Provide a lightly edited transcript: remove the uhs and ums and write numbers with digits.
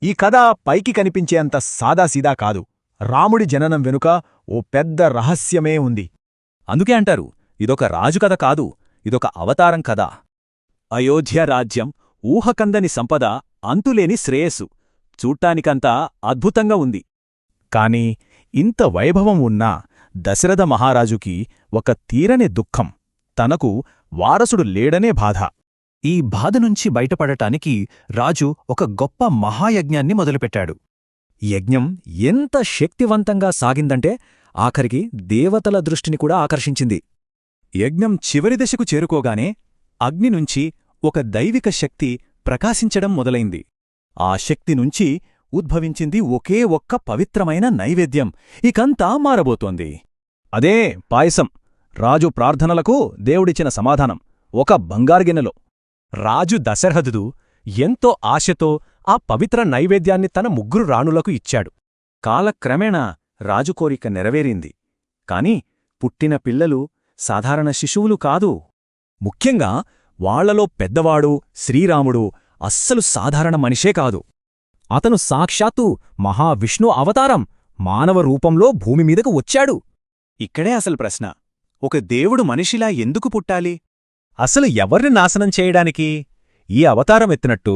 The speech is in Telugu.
ఈ కథ పైకి కనిపించేంత సాదాసీదా కాదు. రాముడి జననం వెనుక ఓ పెద్ద రహస్యమే ఉంది. అందుకే అంటారు, ఇదొక రాజుకథ కాదు, ఇదొక అవతారం కథ. అయోధ్య రాజ్యం, ఊహకందని సంపద, అంతులేని శ్రేయస్సు. చూడ్టానికంతా అద్భుతంగా ఉంది. కాని ఇంత వైభవం ఉన్నా దశరథ మహారాజుకి ఒక తీరని దుఃఖం. తనకు వారసుడు లేడనే బాధ. ఈ బాధనుంచి బయటపడటానికి రాజు ఒక గొప్ప మహాయజ్ఞాన్ని మొదలుపెట్టాడు. యజ్ఞం ఎంత శక్తివంతంగా సాగిందంటే ఆఖరికి దేవతల దృష్టిని కూడా ఆకర్షించింది. యజ్ఞం చివరి దశకు చేరుకోగానే అగ్నినుంచి ఒక దైవిక శక్తి ప్రకాశించడం మొదలైంది. ఆ శక్తినుంచి ఉద్భవించింది ఒకే ఒక్క పవిత్రమైన నైవేద్యం. ఇకంతా మారబోతోంది. అదే పాయసం. రాజు ప్రార్థనలకు దేవుడిచ్చిన సమాధానం ఒక బంగారుగిన్నెలో. రాజు దశరథుడు ఎంతో ఆశతో ఆ పవిత్ర నైవేద్యాన్ని తన ముగ్గురు రాణులకు ఇచ్చాడు. కాలక్రమేణా రాజు కోరిక నెరవేరింది. కాని పుట్టిన పిల్లలు సాధారణ శిశువులు కాదు. ముఖ్యంగా వాళ్లలో పెద్దవాడు శ్రీరాముడు అస్సలు సాధారణ మనిషే కాదు. అతను సాక్షాత్తు మహావిష్ణు అవతారం, మానవ రూపంలో భూమిమీదకు వచ్చాడు. ఇక్కడే అసలు ప్రశ్న, ఒక దేవుడు మనిషిలా ఎందుకు పుట్టాలి? అసలు ఎవర్ని నాశనం చేయడానికి ఈ అవతారం ఎత్తినట్టు?